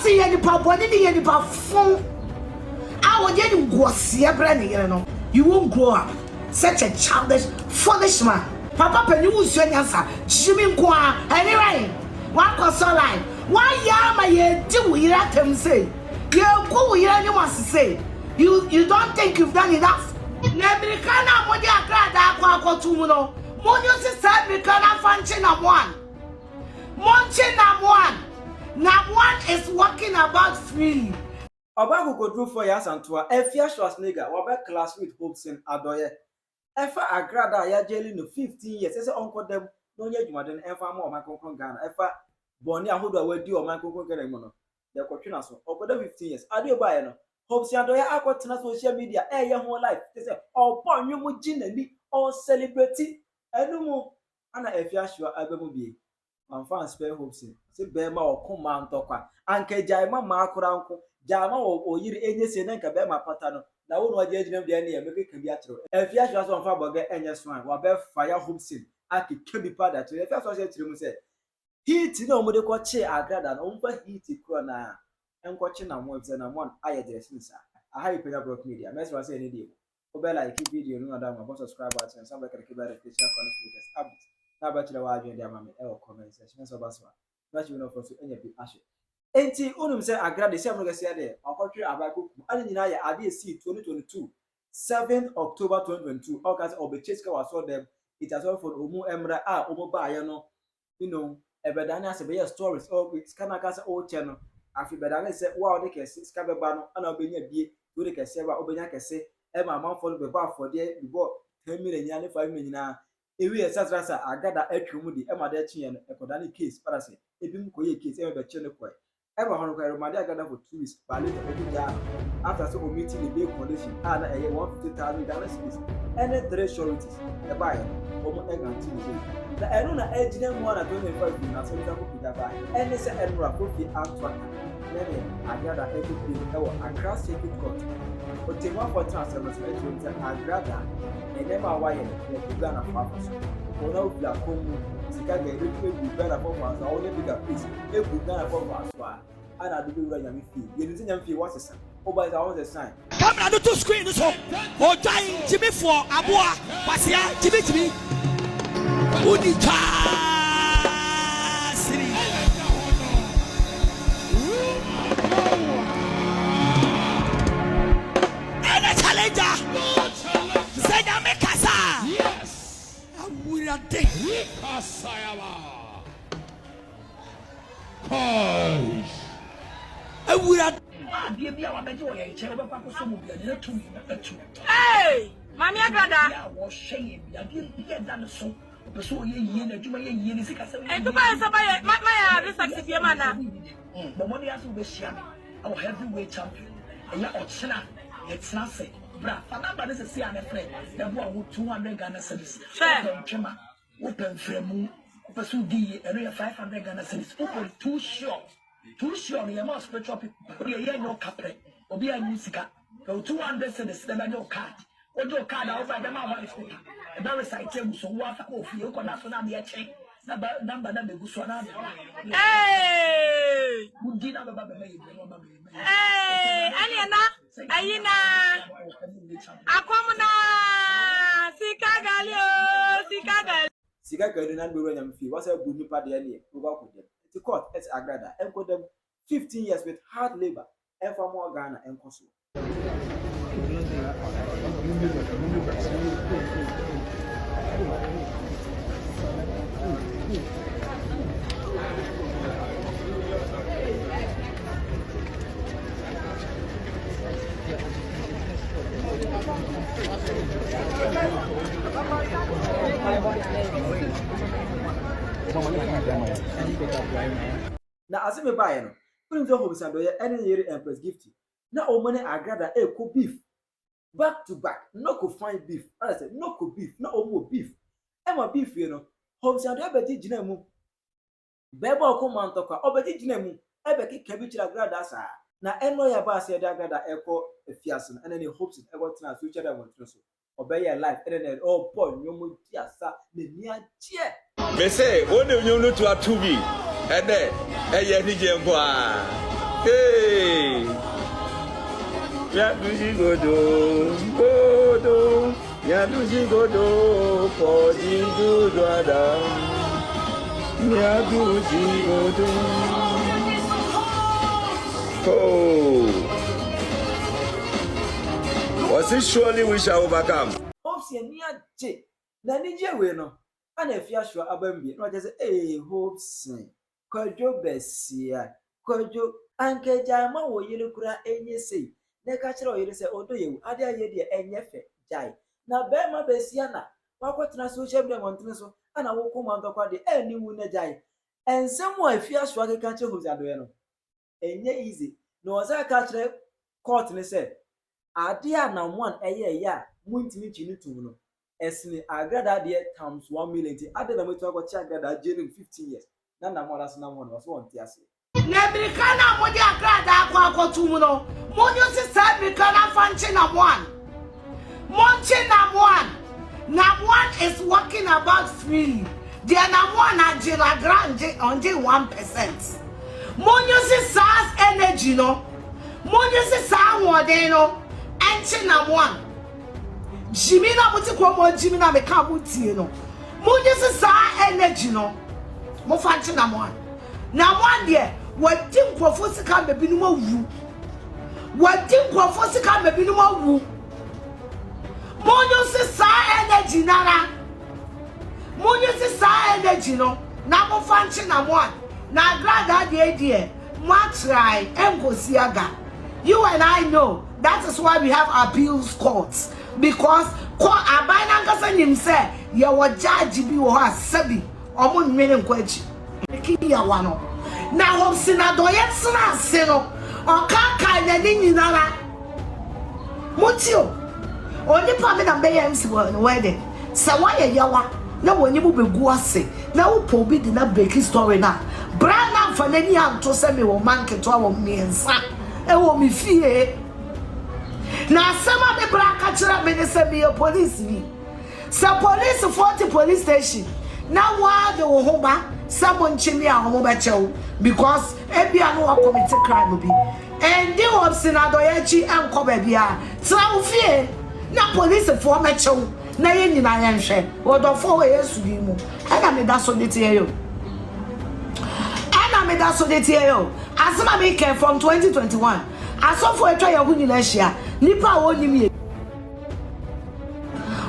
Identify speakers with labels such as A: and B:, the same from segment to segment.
A: see any paboni any bafon. I would get you you won't grow up. Such a childish, foolish man. Papa Penyah say answer. Jimmy Kwa anyway. One console line. Why yama ye do we let them say? You go here anyone to say. You don't think you've done enough? Nebrikana Modia Agradaa kwa tumuno. Monyo sister Nebrikana fanchi na one. Monchi na one. Na one is walking about freely.
B: Obago go through 4 years and to Afia Schwar nigga, wabe class with Hopeson Adorye. Efa Agradaa ya jailing no 15 years. Ese uncle them no ye jumaden efa mo ma konkon Ghana. Efa boni ahodo awadi o ma konkon Ghana mo no. They kwatwena so. Okoda 15 years. Ade ba ye no. Hopeson Adorye akotena social media ye ho life. They say obo nwumu ginani or celebrity enumu ana Afia Schwar abemu bi. Amfan spare Hopeson. Se be ma okoma ntokwa. Anke jaima ma akora nko. Jama o yiri enye se na nka be ma pata no. Na wo no ade aginem de na ye meke ka bi atero. Afia Schwar so mfa boga enye swan. Wa be fire Hopeson ake kebi pada to. Afia so se tiri mu se. Heat na omode ko che Agradaa no mfa heat kro na enko che na mo ebize na mo aye dressing sa. Aha Penyah block media. Mesra say any day. Obe like video no ada ma subscribe button and somebody can keep that notification for updates. Na ba chira wa adwen de ama me e comment section so baswa. That you know for so enya bi ashe. Enti unum say Agradaa say amno gese de akotwe abako ani nyina ya ade si 2022 7th October 2022 okas obecheska waso dem it has all for omu emra omu ba ye no you know ebedana say be stories it's kana kasa o channel afi bedana say wa de kese ska beba no ana obenya bie do de kese ba obenya kese e ma manfo be ba for de bibo 10 million nya ne 5 million na ewi esasrasa Agradaa atwumu di e ma de chi ye no ekodane case para say ebim koye case e be che ne koy ever hono kwa Romania Agradaa for 2 weeks but later after so meeting the big condition na 150,000 Ghana cedis and 3 sureties e buy omo e guarantee me na enu na ejine mo na 25 na so ta ko pida buy and say enra ko fi outward lele Agradaa e ko pin e wo Accra Circuit Court o te wa for transfer no say Agradaa e never why e ku Ghana for afọ ona ofla komu sika ga ebe ku Ghana for afọ o le bigger place e ku Ghana for afọ ana do wura nyame fie ye ni nyame fie what is over is our sign camera do to screen so o dying Jimmy for aboa pasia Jimmy oni ta siri ana challenger say nyame kasa yes awura de kasa yawa awura
C: hey, Mami Agradaa. And to buy somebody, my research if mana.
D: The money has to be shared. Our heavyweight champion. And you're Ochina, it's nothing. Bra, Fanaba is a CN friend. The boy with 200 Ghana cedis. Fair. Open frame. Pursue D, area 500 Ghana cedis. Open too short. Too sure you must spiritual people. You hear no capre or be a musica. Go 200 cedis, then I know card. Or do card over them. I want to and that is I tell you so. What of you can have on the chain. Number that the Guswana.
C: Hey,
D: who did have a
C: hey, Ayana, Akomuna, Sika
B: Sika Galio na Buru nyam fi what's a good new party any over with them. The court as Agradaa and got them 15 years with hard labor and for more Ghana and Kosovo. Now, as I buy no, put the Hopeson Adorye any year Empress gift. Now, o money Agradaa cook beef back to back. No could find beef. I said no could beef. No more beef. Emma beef, you know. Hopeson Adorye beti jinemu. Beba ko man toka. Obeti jinemu. Ebeki kebichi Agradaa sa. Na eno ya ba se Agradaa eko efiasin. And then he hopes it ever tana future that won't so. Obey your life. And then oh boy, nyomu tiasa ne nia tie.
E: Me say, one of you to a 2B. And then, hey, Hey. Yaduji godo. Yaduji godo. Podi godo adam. Yaduji godo. Oh. Was it surely we shall overcome?
B: Hopeson near J. Nanija we no. And Afia Schwar abambi. No just say, Hopeson. Kojo besia. Kojo anke jama wo yele kura enye sei. Ne ka kire wo yele se odo yewu. Ade aye de enye fe jai. Na be ma besia na. Wakotena social media montene so. Ana wo koma ndokwa de eni wu ne jai. Ensem wo Afia Schwar ke ka kire Hopeson Adorye no. Enye easy. No oza ka kire court ne se. Ade a na one eye ya muntimi chini tu no. Esni Agradaa de times 1 million. Ade na metu akwachi Agradaa jailing 15 years. Na na mo that's na mo no so won ti ase.
A: Nebrikana mo di Agradaa kwa tumu no. Mo nyu si sa Nebrikana fanchi na one. Monchi na one. Na one is walking about freely. There na one na jira grande only 1%. Mo nyu si sa energy no. Mo nyu si sa wode no. Enchi na one. Jimmy na muti kwa mo Jimmy na me ka butie no. Mo nyu si sa energy no. Mo fanchi na one. Na one there. Wadi nkrofo sika bebi no wu. Wadi nkrofo sika bebi no wu. Monyo se sa energy nara. Monyo se sa energy no. Na mo fanchi na one. Na Agradaa de mo try engosi aga. You and I know that is why we have appeals courts, because court abana nkasa nim say ye wo judge bi wo ha sabi omo nwene nkwaji. Kiya wano. Na Hopeson Adorye tsena se no okaka na ni nyinara mutio oni pa me na be MC no wedding se waye yawa na woni mu begu ase na wo po bi di na break story na brana fa na ni anto se me wo market to wo miensa e wo mi fie na sama be braka kira me ne se be police bi se police 40 police station na wa de wo ho ba someone chimi a ho ba chew because ebia no wa commit crime bi and the Hopeson Adorye chi enko ba bia tra wo fie na police for ma chew na ye nyina ye nhwe wodofo we yesu bi mu ana me da so de tie yo asema me care from 2021 asofo etwa ye hu nyina hia nipa a wonim ye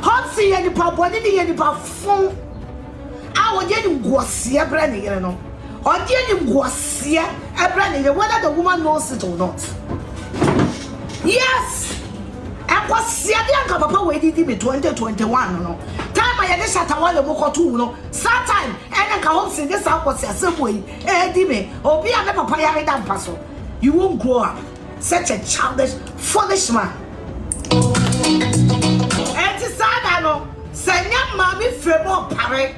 A: Hopeson ye nipa boni ni ye nipa fun a wo je ni ngosie bra ne yere no o je ni ngosie ebra ne yere whether the woman knows it or not. Yes, akwasia de anka papa we didi me 2021 no time I dey shata wale mo kotu no that time ene ka Hopeson dey sa akwasia sebo yi di me obi a me papa yare da mpa so. You won't grow up such a childish, foolish man. Eti sada no senya mami fremo pare.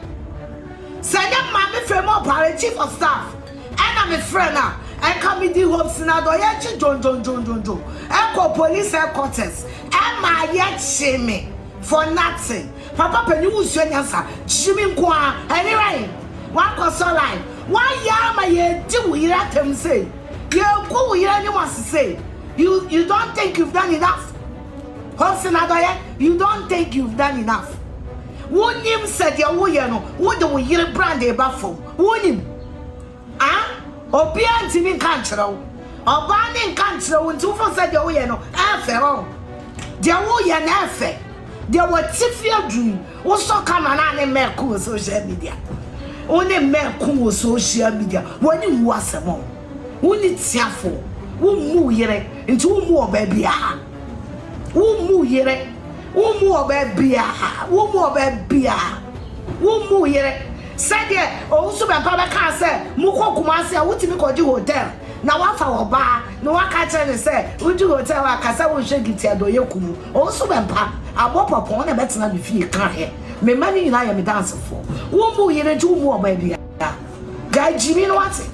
A: Senya mami fremo pare chief of staff. And I'm a friend now. I come with the Hopeson Adorye chi John. Eko police headquarters. Emma yet shame for nothing. Papa Penyah usu nyansa. Jimmy kwa. Anyway, one console line. Why yama ye do we let them say? You go we anyone say. You don't think you've done enough. Hopeson Adorye, you don't think you've done enough. Won him said ya wo ye no. Wo de wo yire brand e ba fom. Won him. Ah? Obi antimi kan kire wo. Oba ne kan kire wo nti wo said ya wo ye no. Afe ho. De wo ye na afe. De wo tifia dream. Wo so kama na ne me ku social media. Oni me ku social media. Woni wu asemo. Woni tiafo. Wo mu yire. Nti wo mu oba bia. Wo mu yire. Wo mu oba bia. Wo mu oba bia. Wo mu yire. Said o so be pa ka say mu ko Kumasi a wutimi ko di hotel na wa fa oba na wa ka kire ne say uji hotel wa ka say wo hwe giti Adorye kumu o so be pa abopopo na betena be fie kan he me mani nyina ya me dance for wo mu yire ju mu oba bia ga jimi no ate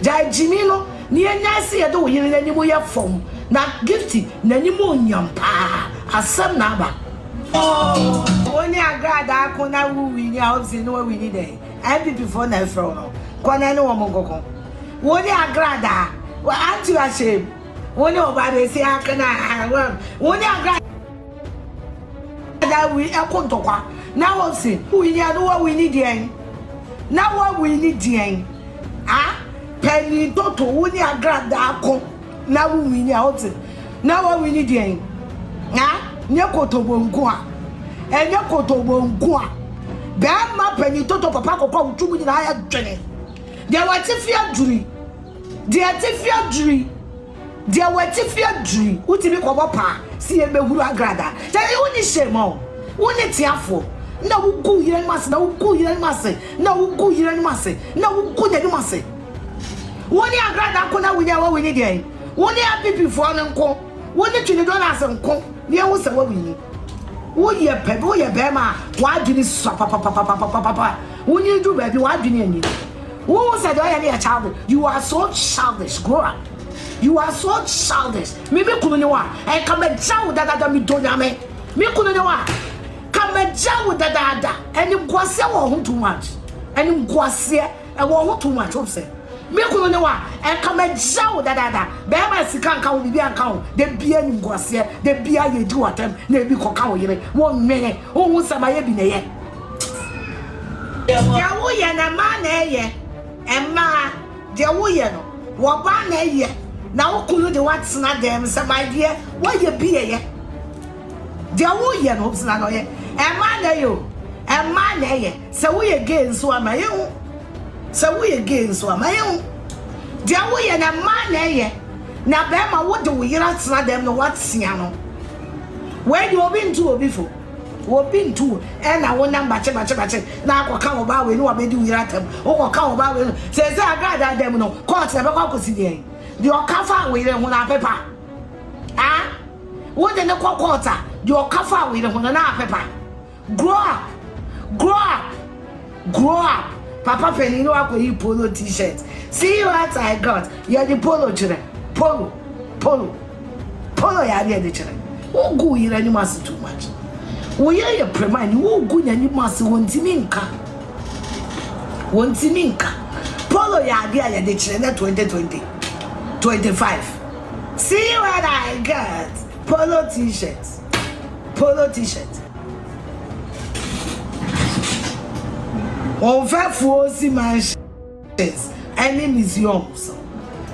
A: ja jimi no ni enya se ye do yire nani mo ye fom na gifty nani mo nyampa asem na aba Only Agradaa kuna win ya Hopeson no we need there. MP before na from no. Kwana no mo gokon. Only Agradaa. Wa anti shame. When you buy say I can when you that we a contokwa. Now I'm saying we know what we need here. Now what we need here. Ah, penny toto when you Agradaa come. Now we need out. Now what we need here. Ah, nyakotobo nkwa. Nyakotobo nkwa. Bema penny toto papa ko pa utumu ni na ya dwene. Dia watifia duri. Dia tifia duri. Dia watifia duri. Utimi ko bopa si e behuru Agradaa. Tell you ni shemo. Woni tiafo. Na wugu yire mase, na wugu yire mase. Na wugu yire mase. Na wugu yire mase. Woni Agradaa ko na wunya wa woni dey. Woni apipi fo no nko. Woni twini do na ase nko. Ne wo se wa wini. Wo ye pebe, wo ye bema. Wa adwini so papa. Woni du ba bi wa adwini ani. Who said you are child? You are so childish. Grow up. You are so childish. Maybe kunuwa. I come a child that me do yame. Me kunuwa. Come a child that and you kwase won too much. And you kwase and won too much. Say. Me kunuwa. I come a child that. Bema sikan ka obi account. The bia ni kwase. The bia ye do atem. Na bi koka wo yire. Won me. Won samaye bi na ye. Ya wo ye na ma na ye. Emma, dear William, what ban a year? Now, could you want to not them, some idea? What you be a year? Dear William, hopes not a year. Emma, you, and man, a year. So we again, so am I own. So we again, so am I own. Dear William, and man, a year. Now, Bama, what do we hear? Not them, no what's Siano. Where you have been to before? We've been to, and I want number bache. Now, I come about we know what we do here at them. Oh, come about we says I got that them no. Courts never go see the your cover with them on our paper. Ah, what in the quarter? Your cover with them on our paper. Grow up. Papa Penny, you know I put you polo t-shirt. See you what I got. You're the polo children. Polo, you're the children. Oh, go here and you must too much. We are your prime, you good and you must want to minka. Polo Yadia, the China 2020, 25. See what I got. Polo t-shirts. On fait for aussi manches. Any museums.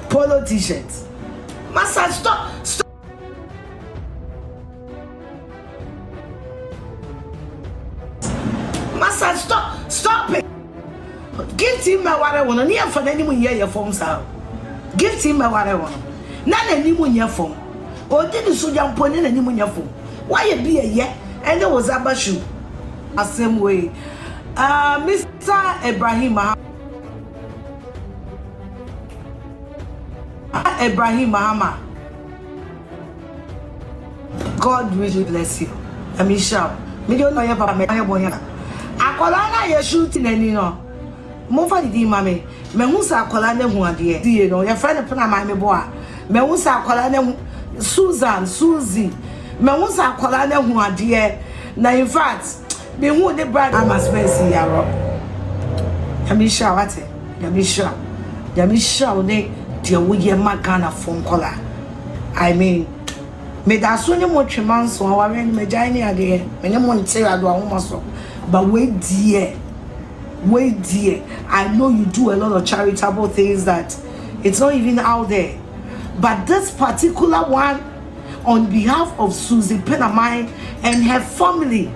A: Polo t-shirts. Massa stop. Master, stop it. Give him my water one. And here for anyone here your forms out. Give him my water one. None anyone your form. Or did you so young pony anyone your form? Why you be a year? And there was a bashu. A same way. Mr. Ibrahim Mahama. God really bless you. I mean, shout. Me don't know your papa, me boy. Akola na ye shooting any no. Mo fa di mame. Me hu sa akola na hu ade. Die no, your friend pena ma me boa. Me hu sa akola na Susie. Me hu sa akola na hu ade. Na in fact, me hu the brand I must face yaro. Yamisha wate. Yamisha ne de wo ye magana phone caller. I mean, me da so ne mo tweman so wa we me gyan ne ade. Me ne mo nte ado ahoma so. But wait dear, I know you do a lot of charitable things that it's not even out there. But this particular one, on behalf of Susie Penyah and her family,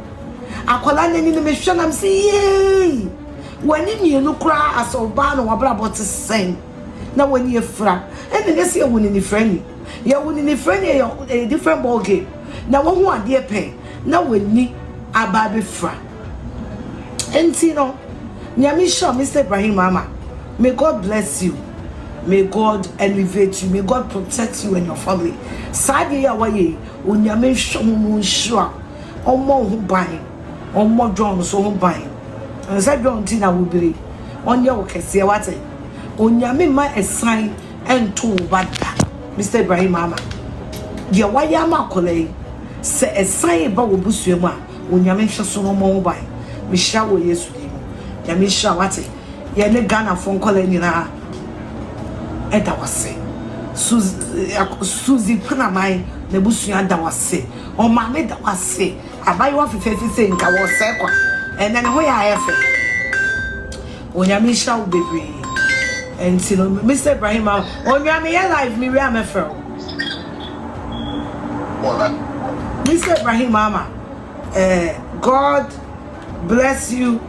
A: I'm saying, yay! When you look as Obano, about to sing. Now, when you're fra, and then you see a winning the friend, you're winning the friend, a different ball game. Now, one more dear pay. Now, when you are baby fra. And you know, Nyamisha, Mr. Ibrahim Mama, may God bless you. May God elevate you. May God protect you and your family. Sadi ya waye, Nyamisha mushwa, omo hubai, omo John so hubai. And said John Tina will be on your kesi wate. Onyame ma a sign and two bada. Mr. Ibrahim Mama, ya waya ma kole se a sign ba wobusuema. Onyamisha so no hubai. Misha wo Yesu dimo. Ya misha wate. Ya ne Ghana phone call nyina. Eda wase. Suzy Panamai, Nebusian da was say, or Mammy da was say, I buy one for 50 cents, I was second, and then where I have it. When Yamisha will be free. And you know, Mr. Ibrahim, on your life, Miriam Efro. Mr. Ibrahim, Mama, God bless you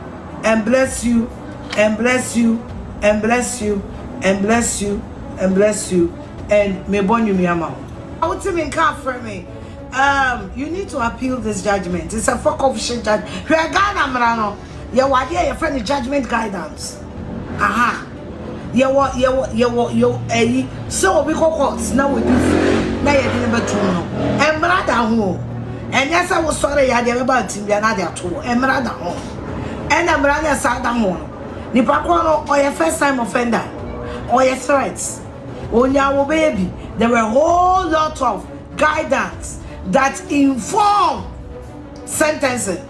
A: and bless you and bless you and bless you and bless you and bless you and may born you, Miyama. I want to make up for me. You need to appeal this judgment. It's a fuck off shit judge. You are Ghana, Marano. Your idea, your friend, judgment guidance. Aha. So we call courts now with this. Now you're number 2 no. And brother home. And yes, I was sorry I had about him the another 2. And brother home. And the brother sat down home. Nipakono or your first time offender or your threats. On your baby, there were a whole lot of guidance that inform sentencing.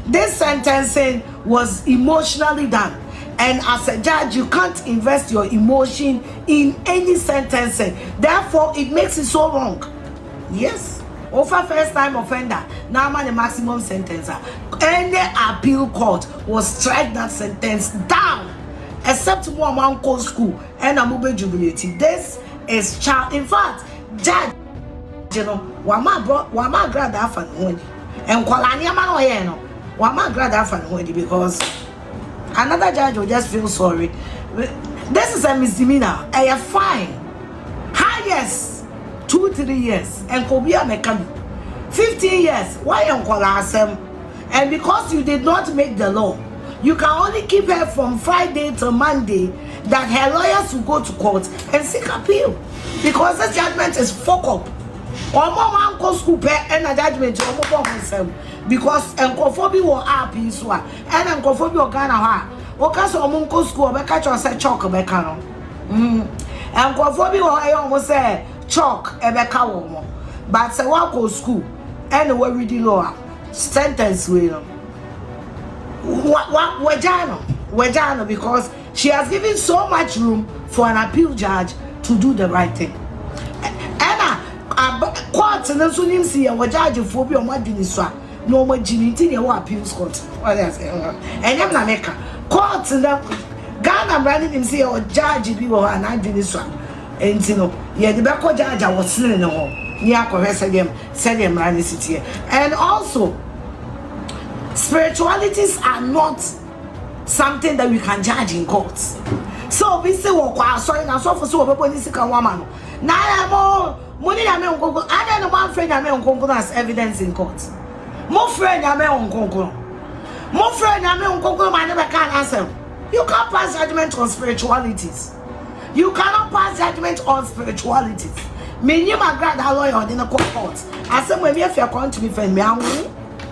A: This sentencing was emotionally done. And as a judge, you can't invest your emotion in any sentencing. Therefore, it makes it so wrong. Yes. Over first time offender, now the maximum sentence. Any appeal court will strike that sentence down. Except one uncle school and a mobile jubilating. This is child. In fact, judge, you know, Wama Agradaa fan when and Kwalania Manoyeno, Wama Agradaa fan when because another judge will just feel sorry. This is a misdemeanor, a fine. Highest 2-3 years and Kobia Mekami 15 years. Why am and because you did not make the law, you can only keep her from Friday to Monday that her lawyers will go to court and seek appeal. Because this judgment is fuck up. Or more uncle school and a judgment because encophobia will appeal and encophobia or Ghana. Okas or Munko school, but catch us a chalk a becano. Encophobia or I almost say chalk a becano. But say Wako school and we read the law sentence will. Wajano, because she has given so much room for an appeal judge to do the right thing. And court and also him see a judge phobia or what no more Jimmy your appeals court. And I'm not maker. Court and Ghana running him see a judge people and I did this one. And you know, yeah, the back judge I was sitting in the hall. Near said him running city. And also spiritualities are not something that we can judge in courts. So we say, "Oh, sorry, now so for so people this can woman." Now money I may uncle. I don't know one friend I may uncle as evidence in court. More friend I may uncle. More friend I may uncle. I never can answer. You can't pass judgment on spiritualities. You cannot pass judgment on spiritualities. Me you my Agradaa lawyer in the court. I said when if you're going to be friend me.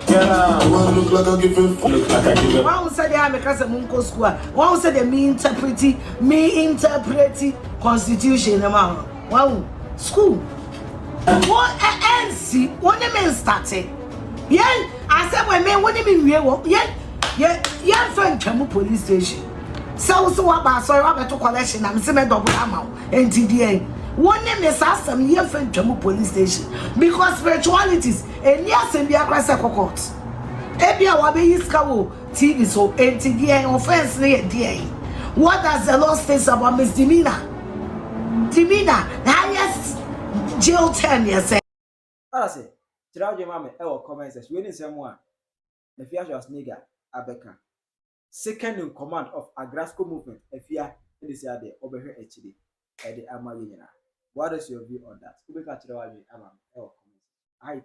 E: Look like I give him.
A: One said they are because of Munko school. One said they me interpreting constitution. Wow, school. What NC? What the men started? Yeah, I said when men what do you mean? Yeah, friend Kamu police station. So about sorry about to collection. I'm saying double amount. NTDA. One name is some year friend Kamu police station because spiritualities and yes and be a class court. Ebia wabe yiskawo TV so NTDA offense near DA. What does the law say about misdemeanor? Demeanor, the highest jail term, yes.
B: I say, Chirajo Mame, comment section. We need someone. The Afia Schwar Abeka. Second in command of Agrasco movement, Afia in this area, over here HD, at the Amayina. What is your view on that? Ubeka Chirajo Amam, comment. I